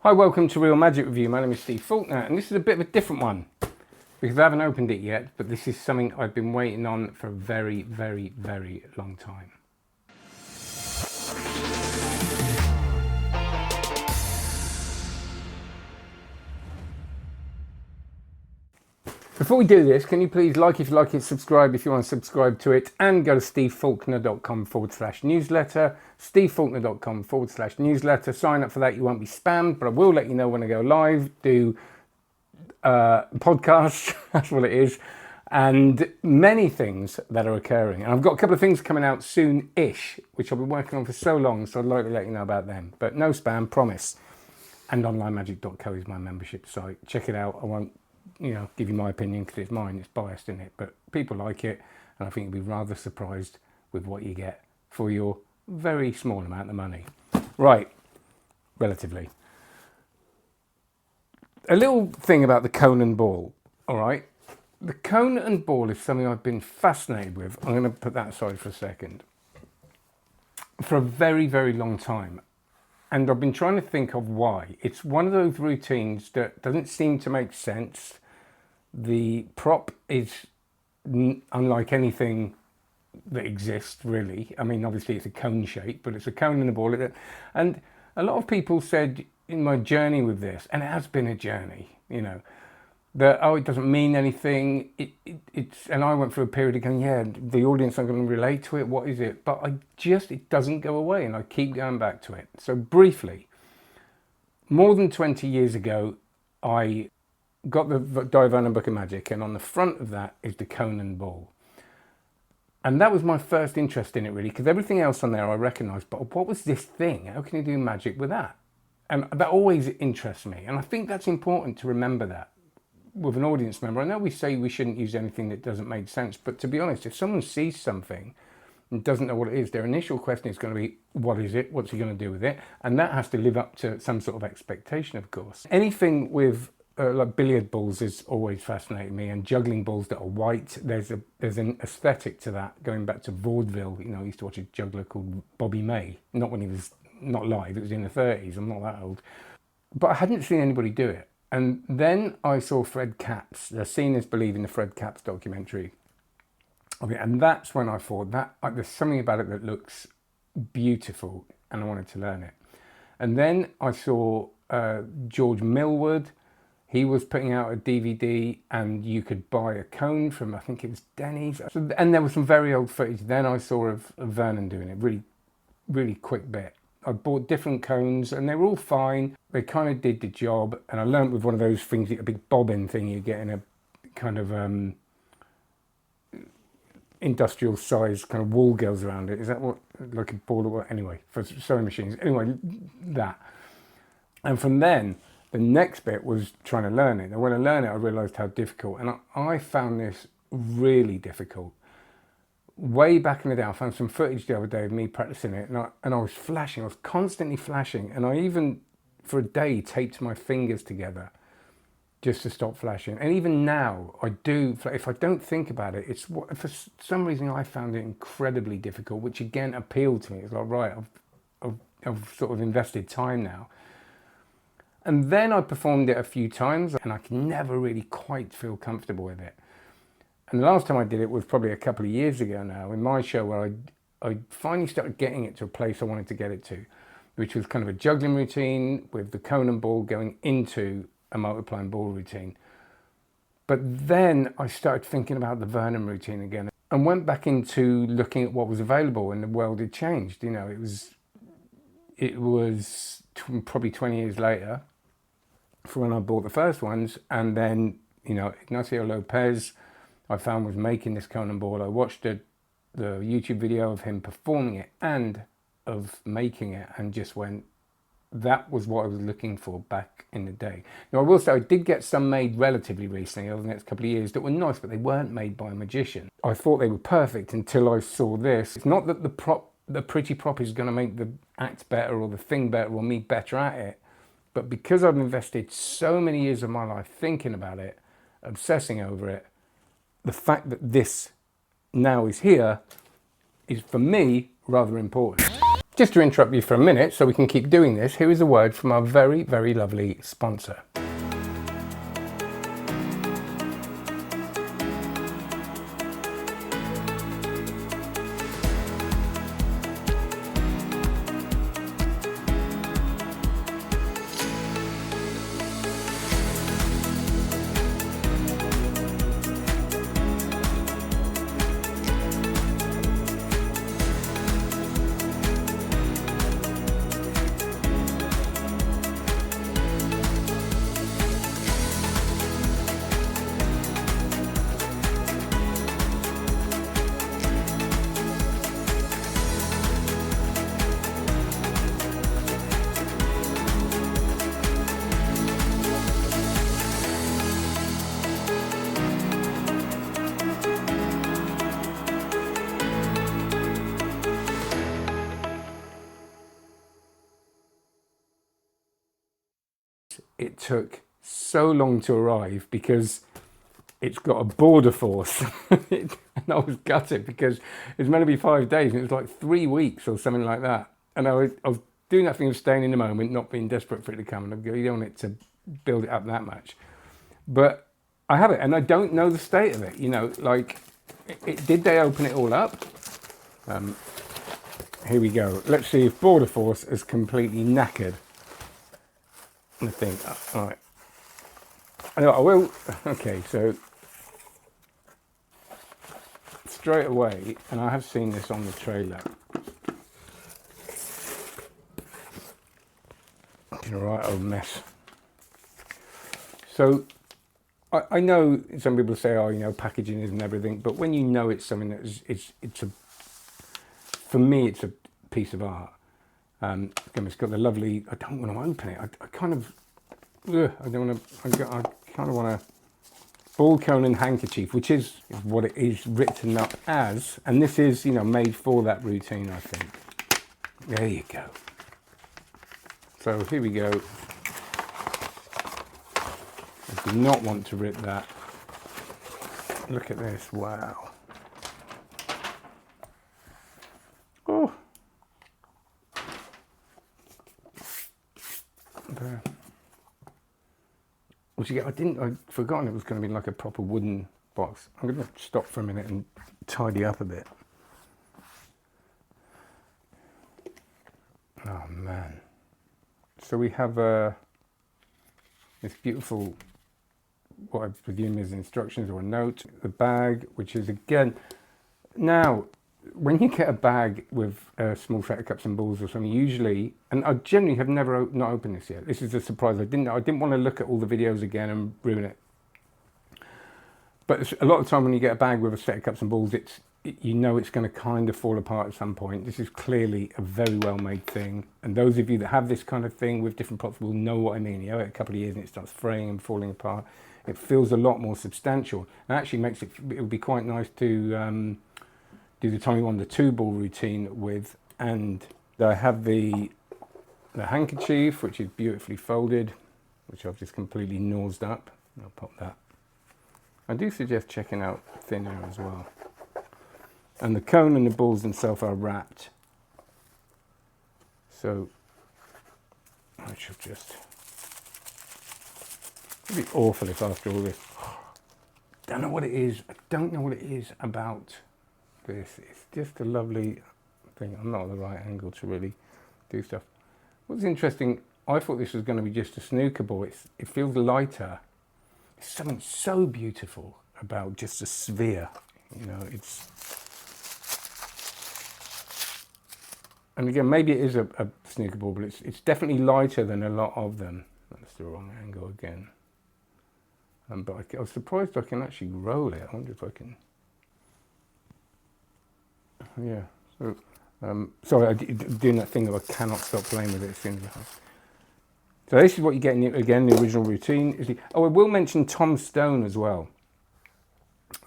Hi, welcome to Real Magic Review. My name is Steve Faulkner, and this is a bit of a different one because I haven't opened it yet, but this is something I've been waiting on for a very, very, very long time. Before we do this, can you please like if you like it, subscribe if you want to subscribe to it, and go to stevefaulkner.com/newsletter, stevefaulkner.com/newsletter. Sign up for that, you won't be spammed, but I will let you know when I go live, do podcasts, that's what it is, and many things that are occurring. And I've got a couple of things coming out soon-ish, which I've been working on for so long, so I'd like to let you know about them. But no spam, promise. And onlinemagic.co is my membership site. Check it out. I won't give you my opinion because it's mine, it's biased in it, but people like it, and I think you'll be rather surprised with what you get for your very small amount of money. Right, relatively. A little thing about the cone and ball, all right? The cone and ball is something I've been fascinated with. I'm going to put that aside for a second. For a very, very long time. And I've been trying to think of why. It's one of those routines that doesn't seem to make sense. The prop is unlike anything that exists, really. I mean, obviously it's a cone shape, but it's a cone and a ball. And a lot of people said in my journey with this, and it has been a journey, that, it doesn't mean anything. And I went through a period of going, yeah, the audience aren't going to relate to it. What is it? But it doesn't go away, and I keep going back to it. So briefly, more than 20 years ago, I got the Vernon Book of Magic, and on the front of that is the cone and ball. And that was my first interest in it, really, because everything else on there I recognised, but what was this thing? How can you do magic with that? And that always interests me, and I think that's important to remember that with an audience member. I know we say we shouldn't use anything that doesn't make sense, but to be honest, if someone sees something and doesn't know what it is, their initial question is going to be, what is it? What's he going to do with it? And that has to live up to some sort of expectation, of course. Anything with like billiard balls is always fascinating me, and juggling balls that are white. There's an aesthetic to that, going back to vaudeville. I used to watch a juggler called Bobby May, not when he was not live, it was in the 30s, I'm not that old. But I hadn't seen anybody do it. And then I saw Fred Kaps, the Seeing is Believing, the Fred Kaps documentary. And that's when I thought that there's something about it that looks beautiful, and I wanted to learn it. And then I saw George Millward. He was putting out a DVD, and you could buy a cone from, I think it was Denny's. And there was some very old footage. Then I saw of Vernon doing it, really, really quick bit. I bought different cones, and they were all fine. They kind of did the job, and I learned with one of those things, a big bobbin thing you get in a kind of industrial size kind of wall goes around it. Is that what, like a ball or what? Anyway, for sewing machines. Anyway, that. And from then, the next bit was trying to learn it. And when I learned it, I realised how difficult. And I found this really difficult. Way back in the day, I found some footage the other day of me practicing it, and I was flashing. I was constantly flashing, and I even, for a day, taped my fingers together just to stop flashing. And even now, I do. If I don't think about it, it's for some reason I found it incredibly difficult, which again appealed to me. It's like, right, I've sort of invested time now. And then I performed it a few times, and I could never really quite feel comfortable with it. And the last time I did it was probably a couple of years ago now, in my show, where I finally started getting it to a place I wanted to get it to, which was kind of a juggling routine with the cone and ball going into a multiplying ball routine. But then I started thinking about the Vernon routine again, and went back into looking at what was available, and the world had changed. It was probably 20 years later from when I bought the first ones, and then Ignacio Lopez I found was making this cone and ball. I watched the YouTube video of him performing it and of making it, and just went, that was what I was looking for back in the day. Now I will say I did get some made relatively recently over the next couple of years that were nice, but they weren't made by a magician. I thought they were perfect until I saw this. It's not that the pretty prop is going to make the act better or the thing better or me better at it, but because I've invested so many years of my life thinking about it, obsessing over it, the fact that this now is here is, for me, rather important. Just to interrupt you for a minute so we can keep doing this, here is a word from our very, very lovely sponsor. It took so long to arrive because it's got a border force. And I was gutted because it was meant to be 5 days and it was like 3 weeks or something like that. And I was doing that thing of staying in the moment, not being desperate for it to come, and you don't want it to build it up that much. But I have it, and I don't know the state of it. You know, like, did they open it all up? Here we go. Let's see if border force is completely knackered. I think, all right. I will. Okay, so straight away, and I have seen this on the trailer. It's a right old mess. So I know some people say, oh, you know, packaging isn't everything, but when you know it's something that is, it's a, for me, it's a piece of art. Again, it's got the lovely, I don't want to open it. I kind of, I don't want to, I kind of want a ball cone and handkerchief, which is what it is written up as. And this is, you know, made for that routine, I think. There you go. So here we go. I do not want to rip that. Look at this, wow. Oh. There. Which again, I'd forgotten it was going to be like a proper wooden box. I'm going to stop for a minute and tidy up a bit. Oh man. So we have this beautiful, what I presume is instructions or a note, the bag, which is again, now, when you get a bag with a small set of cups and balls or something, usually, and I generally have never not opened this yet. This is a surprise. I didn't want to look at all the videos again and ruin it. But a lot of the time when you get a bag with a set of cups and balls, you know it's going to kind of fall apart at some point. This is clearly a very well made thing. And those of you that have this kind of thing with different pots will know what I mean. You know, a couple of years and it starts fraying and falling apart. It feels a lot more substantial. And actually makes it would be quite nice to do the Tommy Wonder 2-ball routine with. And I have the handkerchief, which is beautifully folded, which I've just completely nosed up. I'll pop that. I do suggest checking out thin air as well. And the cone and the balls themselves are wrapped. So I should just, it'd be awful if after all this, don't know what it is. I don't know what it is about this. It's just a lovely thing. I'm not at the right angle to really do stuff. What's interesting, I thought this was going to be just a snooker ball. It feels lighter. There's something so beautiful about just a sphere. You know, it's, and again, maybe it is a snooker ball, but it's definitely lighter than a lot of them. That's the wrong angle again. But I was surprised I can actually roll it. I wonder if I can. Yeah. So, sorry, I'm doing that thing that I cannot stop playing with it as soon as I have. So this is what you get in again, the original routine. Oh, I will mention Tom Stone as well.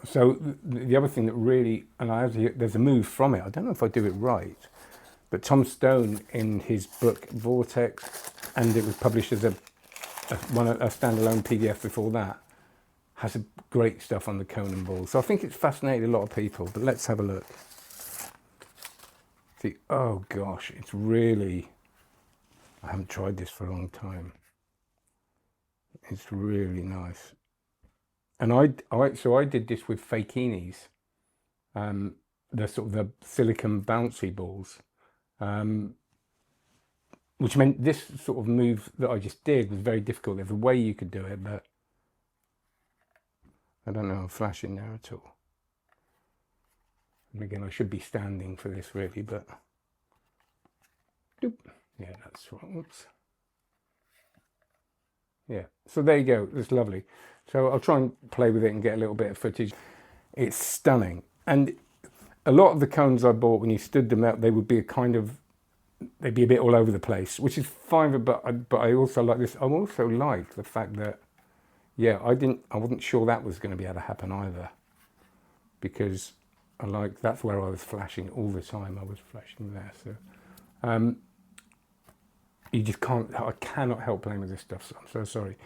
So the other thing that really, and there's a move from it. I don't know if I do it right, but Tom Stone in his book Vortex, and it was published as a standalone PDF before that, has a great stuff on the cone and ball. So I think it's fascinated a lot of people. But let's have a look. See, oh gosh, it's really, I haven't tried this for a long time. It's really nice. And I did this with fakinis, the sort of the silicon bouncy balls, which meant this sort of move that I just did was very difficult. There's a way you could do it, but I don't know, I'm flashing there at all. And again, I should be standing for this really, but doop. Yeah, that's right. Whoops. Yeah, so there you go. That's lovely. So I'll try and play with it and get a little bit of footage. It's stunning. And a lot of the cones I bought, when you stood them out, they would be they'd be a bit all over the place, which is fine, but I also like this. I also like the fact that, yeah, I wasn't sure that was going to be able to happen either, because that's where I was flashing all the time. I was flashing there, so you just can't. I cannot help playing with this stuff. So I'm so sorry.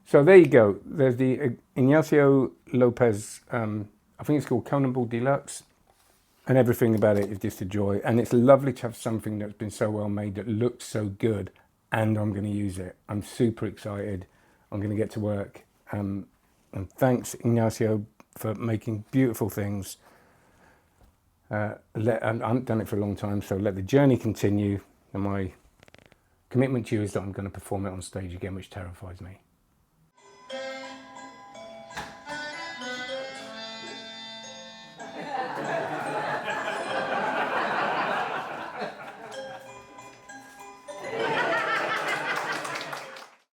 So there you go. There's the Ignacio Lopez. I think it's called Conan Ball Deluxe, and everything about it is just a joy. And it's lovely to have something that's been so well made that looks so good, and I'm going to use it. I'm super excited. I'm going to get to work. And thanks, Ignacio, for making beautiful things. I haven't done it for a long time, so let the journey continue. And my commitment to you is that I'm going to perform it on stage again, which terrifies me.